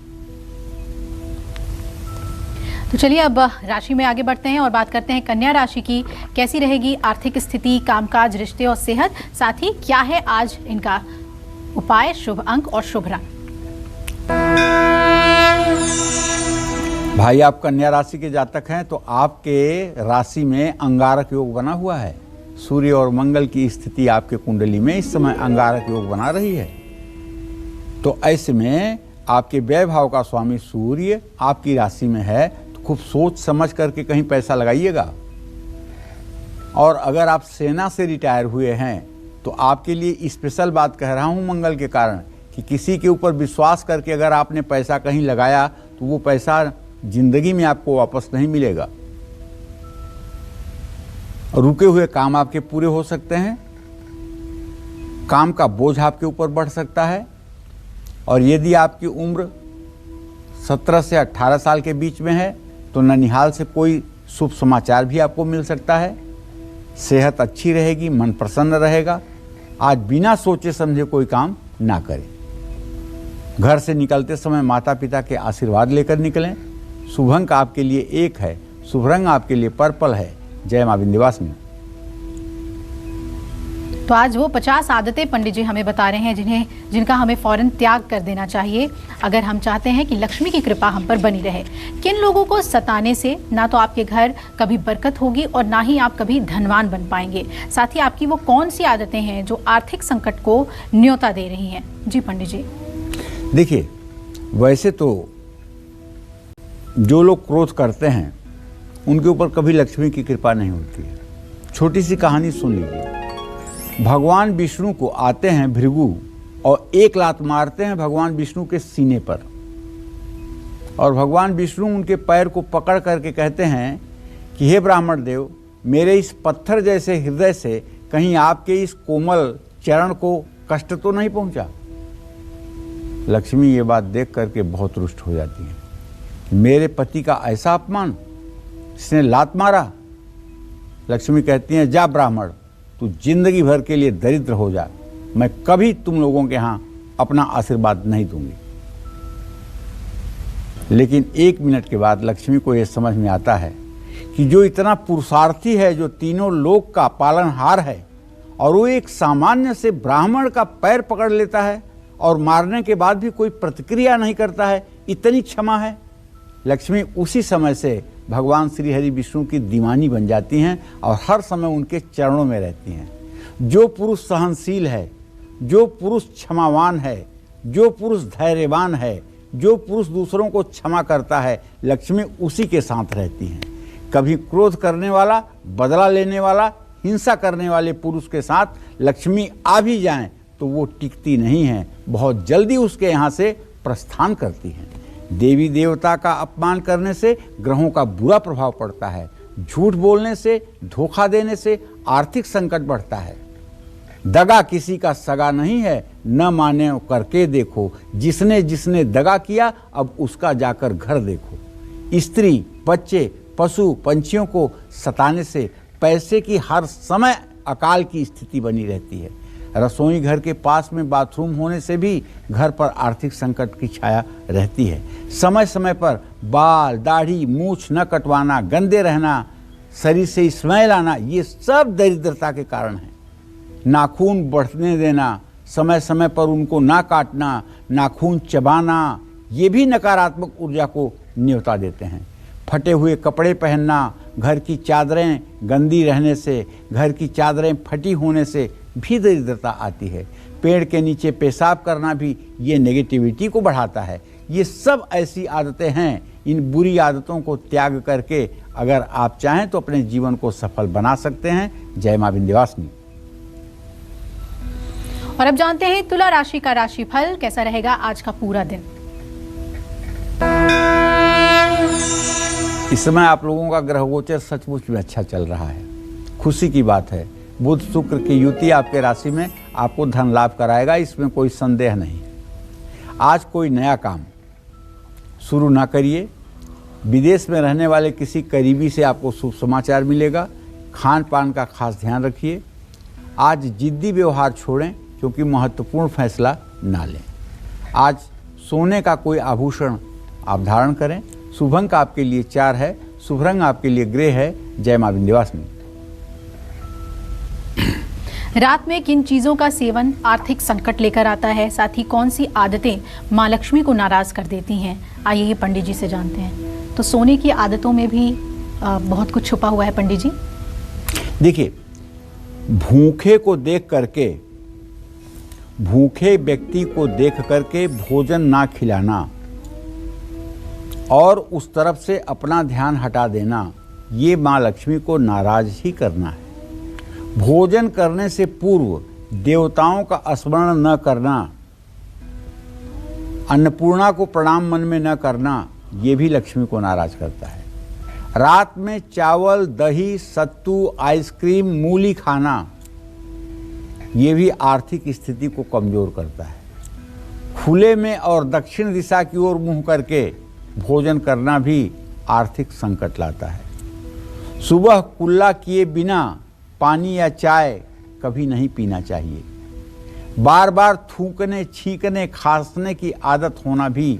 तो चलिए अब राशि में आगे बढ़ते हैं और बात करते हैं कन्या राशि की। कैसी रहेगी आर्थिक स्थिति, कामकाज, रिश्ते और सेहत, साथ ही क्या है आज इनका उपाय, शुभ अंक और शुभ रंग। भाई, आप कन्या राशि के जातक हैं तो आपके राशि में अंगारक योग बना हुआ है। सूर्य और मंगल की स्थिति आपके कुंडली में इस समय अंगारक योग बना रही है। तो ऐसे में आपके व्यय भाव का स्वामी सूर्य आपकी राशि में है, तो खूब सोच समझ करके कहीं पैसा लगाइएगा। और अगर आप सेना से रिटायर हुए हैं तो आपके लिए स्पेशल बात कह रहा हूं मंगल के कारण, कि किसी के ऊपर विश्वास करके अगर आपने पैसा कहीं लगाया तो वो पैसा जिंदगी में आपको वापस नहीं मिलेगा। रुके हुए काम आपके पूरे हो सकते हैं, काम का बोझ आपके ऊपर बढ़ सकता है। और यदि आपकी उम्र 17 से 18 साल के बीच में है तो ननिहाल से कोई शुभ समाचार भी आपको मिल सकता है। सेहत अच्छी रहेगी, मन प्रसन्न रहेगा। आज बिना सोचे समझे कोई काम ना करें। घर से निकलते समय माता पिता के आशीर्वाद लेकर निकलें। शुभ अंक आपके लिए 1 है, शुभ रंग आपके लिए पर्पल है। जय मां विंध्यवासिनी। तो आज वो 50 आदतें पंडित जी हमें बता रहे हैं जिनका हमें फौरन त्याग कर देना चाहिए अगर हम चाहते हैं कि लक्ष्मी की कृपा हम पर बनी रहे। किन लोगों को सताने से ना तो आपके घर कभी बरकत होगी और ना ही आप कभी धनवान बन पाएंगे। साथ ही आपकी वो कौन सी आदतें हैं जो आर्थिक संकट को न्योता दे रही हैं। जी पंडित जी। देखिए, वैसे तो जो लोग क्रोध करते हैं उनके ऊपर कभी लक्ष्मी की कृपा नहीं होती है। छोटी सी कहानी सुन लीजिए। भगवान विष्णु को आते हैं भृगु और एक लात मारते हैं भगवान विष्णु के सीने पर। और भगवान विष्णु उनके पैर को पकड़ करके कहते हैं कि हे ब्राह्मण देव, मेरे इस पत्थर जैसे हृदय से कहीं आपके इस कोमल चरण को कष्ट तो नहीं पहुंचा। लक्ष्मी ये बात देख करके बहुत रुष्ट हो जाती है। मेरे पति का ऐसा अपमान, इसने लात मारा। लक्ष्मी कहती हैं, जा ब्राह्मण, तू जिंदगी भर के लिए दरिद्र हो जा, मैं कभी तुम लोगों के यहाँ अपना आशीर्वाद नहीं दूंगी। लेकिन 1 मिनट के बाद लक्ष्मी को यह समझ में आता है कि जो इतना पुरुषार्थी है, जो तीनों लोक का पालनहार है, और वो एक सामान्य से ब्राह्मण का पैर पकड़ लेता है और मारने के बाद भी कोई प्रतिक्रिया नहीं करता है, इतनी क्षमा है। लक्ष्मी उसी समय से भगवान श्री हरि विष्णु की दीवानी बन जाती हैं और हर समय उनके चरणों में रहती हैं। जो पुरुष सहनशील है, जो पुरुष क्षमावान है, जो पुरुष धैर्यवान है, जो पुरुष दूसरों को क्षमा करता है, लक्ष्मी उसी के साथ रहती हैं। कभी क्रोध करने वाला, बदला लेने वाला, हिंसा करने वाले पुरुष के साथ लक्ष्मी आ भी जाएं तो वो टिकती नहीं है, बहुत जल्दी उसके यहाँ से प्रस्थान करती हैं। देवी देवता का अपमान करने से ग्रहों का बुरा प्रभाव पड़ता है। झूठ बोलने से, धोखा देने से आर्थिक संकट बढ़ता है। दगा किसी का सगा नहीं है, न माने करके देखो, जिसने जिसने दगा किया अब उसका जाकर घर देखो। स्त्री, बच्चे, पशु पंछियों को सताने से पैसे की हर समय अकाल की स्थिति बनी रहती है। रसोई घर के पास में बाथरूम होने से भी घर पर आर्थिक संकट की छाया रहती है। समय समय पर बाल, दाढ़ी, मूछ न कटवाना, गंदे रहना, शरीर से स्मेल आना, ये सब दरिद्रता के कारण हैं। नाखून बढ़ने देना, समय समय पर उनको ना काटना, नाखून चबाना, ये भी नकारात्मक ऊर्जा को न्योता देते हैं। फटे हुए कपड़े पहनना, घर की चादरें गंदी रहने से, घर की चादरें फटी होने से भी दरिद्रता आती है। पेड़ के नीचे पेशाब करना भी ये नेगेटिविटी को बढ़ाता है। ये सब ऐसी आदतें हैं। इन बुरी आदतों को त्याग करके अगर आप चाहें तो अपने जीवन को सफल बना सकते हैं। जय मां विंध्यवासिनी। और अब जानते हैं तुला राशि का राशिफल कैसा रहेगा आज का पूरा दिन। इस समय आप लोगों का ग्रह गोचर सचमुच में अच्छा चल रहा है, खुशी की बात है। बुध शुक्र की युति आपके राशि में आपको धन लाभ कराएगा, इसमें कोई संदेह नहीं। आज कोई नया काम शुरू ना करिए। विदेश में रहने वाले किसी करीबी से आपको शुभ समाचार मिलेगा। खान पान का खास ध्यान रखिए। आज जिद्दी व्यवहार छोड़ें क्योंकि महत्वपूर्ण फैसला ना लें। आज सोने का कोई आभूषण आप धारण करें। शुभ अंक आपके लिए 4 है, शुभ रंग आपके लिए ग्रे है। जय मां विंध्यवासिनी। रात में किन चीजों का सेवन आर्थिक संकट लेकर आता है, साथ ही कौन सी आदतें मां लक्ष्मी को नाराज कर देती हैं, आइए ये पंडित जी से जानते हैं। तो सोने की आदतों में भी बहुत कुछ छुपा हुआ है पंडित जी। देखिए, भूखे को देख करके, भूखे व्यक्ति को देख करके भोजन ना खिलाना और उस तरफ से अपना ध्यान हटा देना, ये मां लक्ष्मी को नाराज ही करना है। भोजन करने से पूर्व देवताओं का स्मरण न करना, अन्नपूर्णा को प्रणाम मन में न करना, ये भी लक्ष्मी को नाराज करता है। रात में चावल, दही, सत्तू, आइसक्रीम, मूली खाना, ये भी आर्थिक स्थिति को कमजोर करता है। खुले में और दक्षिण दिशा की ओर मुंह करके भोजन करना भी आर्थिक संकट लाता है। सुबह कुल्ला किए बिना पानी या चाय कभी नहीं पीना चाहिए। बार बार थूकने, छींकने, खांसने की आदत होना भी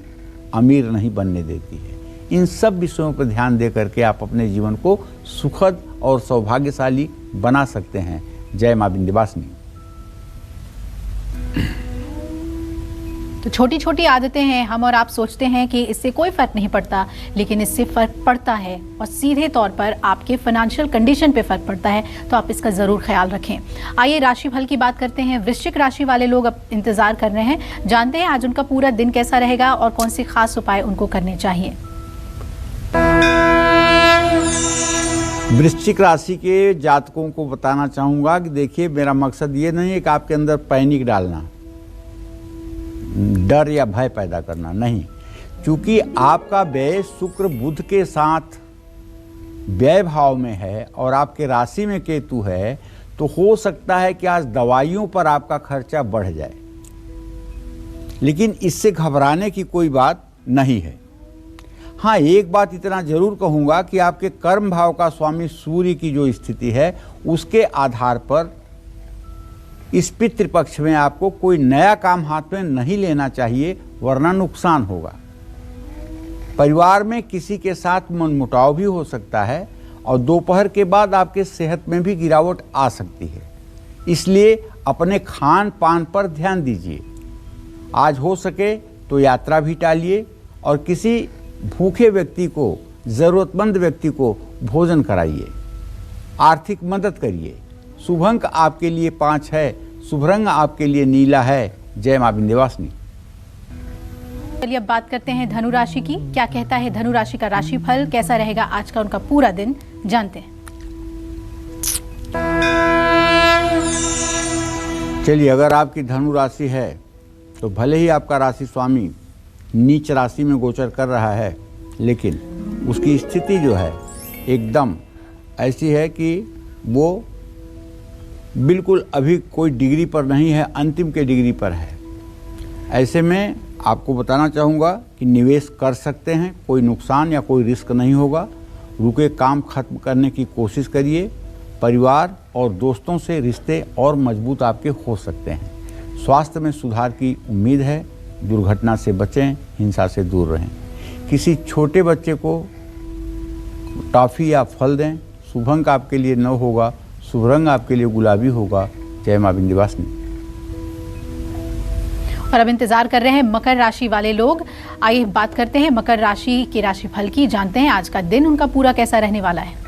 अमीर नहीं बनने देती है। इन सब विषयों पर ध्यान दे करके आप अपने जीवन को सुखद और सौभाग्यशाली बना सकते हैं। जय मां विंध्यवासिनी। तो छोटी छोटी आदतें हैं, हम और आप सोचते हैं कि इससे कोई फर्क नहीं पड़ता, लेकिन इससे फर्क पड़ता है और सीधे तौर पर आपके फाइनेंशियल कंडीशन पे फर्क पड़ता है। तो आप इसका जरूर ख्याल रखें। आइए राशिफल की बात करते हैं। वृश्चिक राशि वाले लोग अब इंतजार कर रहे हैं, जानते हैं आज उनका पूरा दिन कैसा रहेगा और कौन से खास उपाय उनको करने चाहिए। वृश्चिक राशि के जातकों को बताना चाहूंगा कि देखिए, मेरा मकसद ये नहीं है कि आपके अंदर पैनिक डालना, डर या भय पैदा करना, नहीं। चूंकि आपका व्यय शुक्र बुध के साथ व्यय भाव में है और आपके राशि में केतु है, तो हो सकता है कि आज दवाइयों पर आपका खर्चा बढ़ जाए, लेकिन इससे घबराने की कोई बात नहीं है। हाँ, एक बात इतना जरूर कहूँगा कि आपके कर्म भाव का स्वामी सूर्य की जो स्थिति है, उसके आधार पर इस पितृपक्ष में आपको कोई नया काम हाथ में नहीं लेना चाहिए, वरना नुकसान होगा। परिवार में किसी के साथ मनमुटाव भी हो सकता है और दोपहर के बाद आपके सेहत में भी गिरावट आ सकती है, इसलिए अपने खान पान पर ध्यान दीजिए। आज हो सके तो यात्रा भी टालिए और किसी भूखे व्यक्ति को, जरूरतमंद व्यक्ति को भोजन कराइए, आर्थिक मदद करिए। शुभ अंक आपके लिए 5 है, शुभ रंग आपके लिए नीला है। जय मां विंध्यवासिनी। चलिए अब बात करते हैं धनु राशि की। क्या कहता है धनु राशि का राशिफल, कैसा रहेगा आज का उनका पूरा दिन, जानते हैं। चलिए, अगर आपकी धनु राशि है तो भले ही आपका राशि स्वामी नीच राशि में गोचर कर रहा है, लेकिन उसकी स्थिति जो है एकदम ऐसी है कि वो बिल्कुल अभी कोई डिग्री पर नहीं है, अंतिम के डिग्री पर है। ऐसे में आपको बताना चाहूँगा कि निवेश कर सकते हैं, कोई नुकसान या कोई रिस्क नहीं होगा। रुके काम खत्म करने की कोशिश करिए। परिवार और दोस्तों से रिश्ते और मजबूत आपके हो सकते हैं। स्वास्थ्य में सुधार की उम्मीद है। दुर्घटना से बचें, हिंसा से दूर रहें। किसी छोटे बच्चे को टॉफ़ी या फल दें। शुभ अंक आपके लिए 9 होगा, शुभ रंग आपके लिए गुलाबी होगा। जय मां विंध्यवासिनी। और अब इंतजार कर रहे हैं मकर राशि वाले लोग। आइए बात करते हैं मकर राशि के राशिफल की, जानते हैं आज का दिन उनका पूरा कैसा रहने वाला है।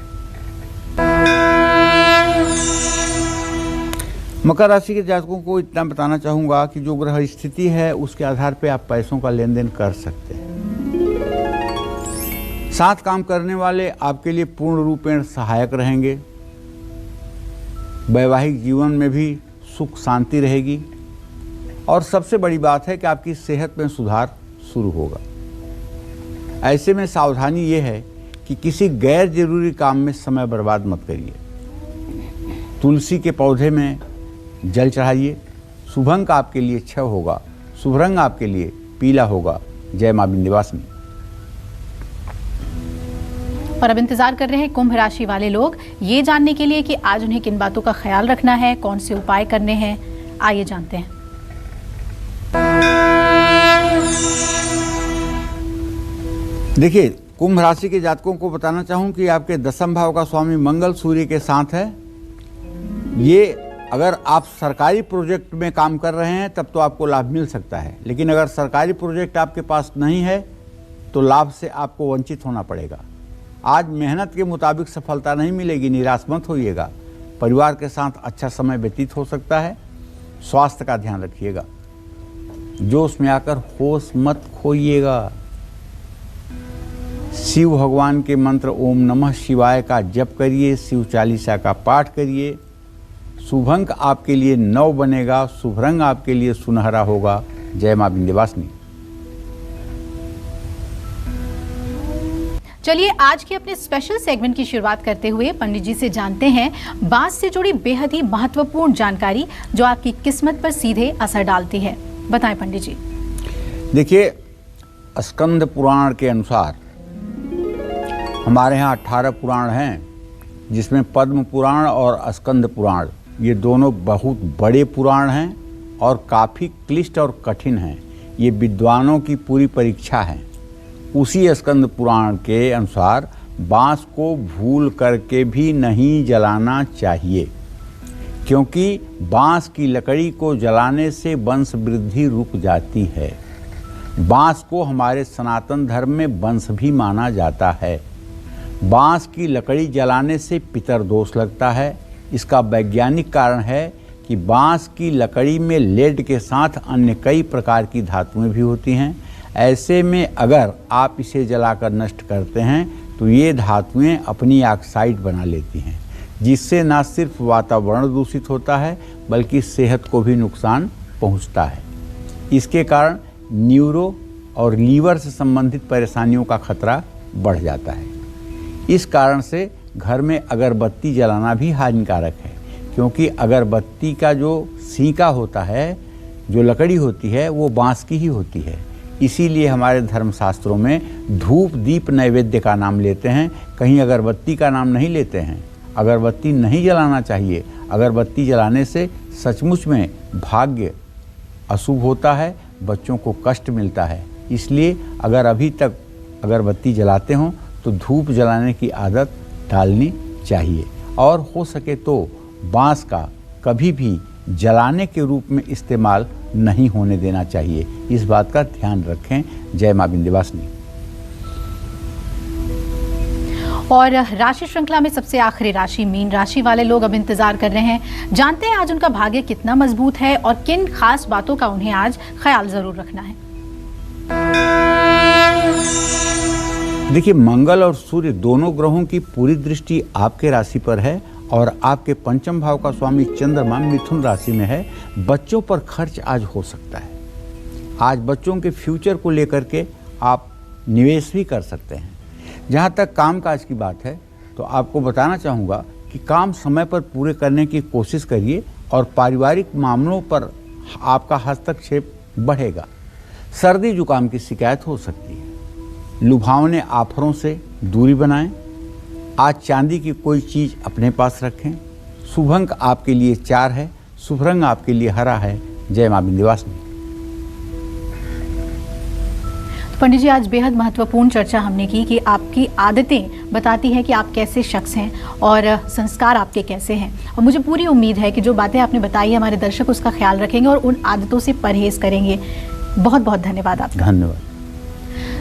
मकर राशि के जातकों को इतना बताना चाहूँगा कि जो ग्रह स्थिति है उसके आधार पर आप पैसों का लेन देन कर सकते हैं। साथ काम करने वाले आपके लिए पूर्ण रूपेण सहायक रहेंगे। वैवाहिक जीवन में भी सुख शांति रहेगी और सबसे बड़ी बात है कि आपकी सेहत में सुधार शुरू होगा। ऐसे में सावधानी ये है कि किसी गैर जरूरी काम में समय बर्बाद मत करिए। तुलसी के पौधे में जल चढ़ाइए। शुभ अंक आपके लिए 6 होगा, शुभ रंग आपके लिए पीला होगा। जय मां विंध्यवासिनी। और अब इंतजार कर रहे हैं कुंभ राशि वाले लोग, ये जानने के लिए कि आज उन्हें किन बातों का ख्याल रखना है, कौन से उपाय करने हैं। आइए जानते हैं। देखिए, कुंभ राशि के जातकों को बताना चाहूँ कि आपके 10वें भाव का स्वामी मंगल सूर्य के साथ है। ये अगर आप सरकारी प्रोजेक्ट में काम कर रहे हैं तब तो आपको लाभ मिल सकता है, लेकिन अगर सरकारी प्रोजेक्ट आपके पास नहीं है तो लाभ से आपको वंचित होना पड़ेगा। आज मेहनत के मुताबिक सफलता नहीं मिलेगी, निराश मत होइएगा। परिवार के साथ अच्छा समय व्यतीत हो सकता है। स्वास्थ्य का ध्यान रखिएगा। जोश में आकर होश मत खोइएगा। शिव भगवान के मंत्र ओम नमः शिवाय का जप करिए, शिव चालीसा का पाठ करिए। शुभ अंक आपके लिए 9 बनेगा, शुभ रंग आपके लिए सुनहरा होगा। जय मां विंध्यवासिनी। चलिए आज के अपने स्पेशल सेगमेंट की शुरुआत करते हुए पंडित जी से जानते हैं बांस से जुड़ी बेहद ही महत्वपूर्ण जानकारी जो आपकी किस्मत पर सीधे असर डालती है। बताएं पंडित जी। देखिए, स्कंद पुराण के अनुसार हमारे यहाँ 18 पुराण हैं, जिसमें पद्म पुराण और स्कंद पुराण ये दोनों बहुत बड़े पुराण हैं और काफ़ी क्लिष्ट और कठिन हैं। ये विद्वानों की पूरी परीक्षा है। उसी स्कंद पुराण के अनुसार बांस को भूल करके भी नहीं जलाना चाहिए, क्योंकि बांस की लकड़ी को जलाने से वंश वृद्धि रुक जाती है। बांस को हमारे सनातन धर्म में वंश भी माना जाता है। बांस की लकड़ी जलाने से पितरदोष लगता है। इसका वैज्ञानिक कारण है कि बांस की लकड़ी में लेड के साथ अन्य कई प्रकार की धातुएं भी होती हैं। ऐसे में अगर आप इसे जलाकर नष्ट करते हैं तो ये धातुएं अपनी ऑक्साइड बना लेती हैं, जिससे न सिर्फ वातावरण दूषित होता है बल्कि सेहत को भी नुकसान पहुंचता है। इसके कारण न्यूरो और लीवर से संबंधित परेशानियों का खतरा बढ़ जाता है। इस कारण से घर में अगरबत्ती जलाना भी हानिकारक है, क्योंकि अगरबत्ती का जो सीका होता है, जो लकड़ी होती है, वो बांस की ही होती है। इसीलिए हमारे धर्मशास्त्रों में धूप दीप नैवेद्य का नाम लेते हैं, कहीं अगरबत्ती का नाम नहीं लेते हैं। अगरबत्ती नहीं जलाना चाहिए। अगरबत्ती जलाने से सचमुच में भाग्य अशुभ होता है, बच्चों को कष्ट मिलता है। इसलिए अगर अभी तक अगरबत्ती जलाते हों तो धूप जलाने की आदत डालनी चाहिए, और हो सके तो बांस का कभी भी जलाने के रूप में इस्तेमाल नहीं होने देना चाहिए। इस बात का ध्यान रखें। जय मां विंध्यवासिनी। और राशि श्रृंखला में सबसे आखिरी राशि मीन राशि वाले लोग अब इंतजार कर रहे हैं। जानते हैं आज उनका भाग्य कितना मजबूत है और किन खास बातों का उन्हें आज ख्याल जरूर रखना है। देखिए, मंगल और सूर्य दोनों ग्रहों की पूरी दृष्टि आपके राशि पर है और आपके पंचम भाव का स्वामी चंद्रमा मिथुन राशि में है। बच्चों पर खर्च आज हो सकता है। आज बच्चों के फ्यूचर को लेकर के आप निवेश भी कर सकते हैं। जहाँ तक कामकाज की बात है तो आपको बताना चाहूँगा कि काम समय पर पूरे करने की कोशिश करिए और पारिवारिक मामलों पर आपका हस्तक्षेप बढ़ेगा। सर्दी जुकाम की शिकायत हो सकती है। लुभावने ऑफरों से दूरी बनाएं। आज चांदी की कोई चीज़ अपने पास रखें। शुभ अंक आपके लिए 4 है। शुभ रंग आपके लिए हरा है। जय मां विंध्यवासिनी। पंडित जी, आज बेहद महत्वपूर्ण चर्चा हमने की कि आपकी आदतें बताती हैं कि आप कैसे शख्स हैं और संस्कार आपके कैसे हैं। और मुझे पूरी उम्मीद है कि जो बातें आपने बताई हमारे दर्शक उसका ख्याल रखेंगे और उन आदतों से परहेज करेंगे। बहुत बहुत धन्यवाद आपका। धन्यवाद।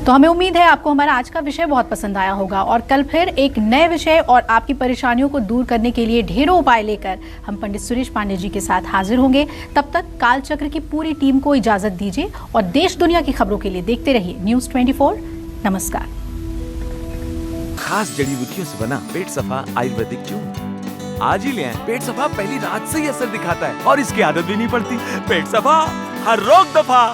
तो हमें उम्मीद है आपको हमारा आज का विषय बहुत पसंद आया होगा और कल फिर एक नए विषय और आपकी परेशानियों को दूर करने के लिए ढेरों उपाय लेकर हम पंडित सुरेश पांडे जी के साथ हाजिर होंगे। तब तक कालचक्र की पूरी टीम को इजाजत दीजिए और देश दुनिया की खबरों के लिए देखते रहिए न्यूज़ 24। नमस्कार। खास जड़ी बूटियों से बना पेट सफा आयुर्वेदिक चूर्ण आज ही ले आएं। पेट सफा पहली रात से ही असर दिखाता है और इसकी आदत भी नहीं पड़ती। पेट सफा हर रोग दफा।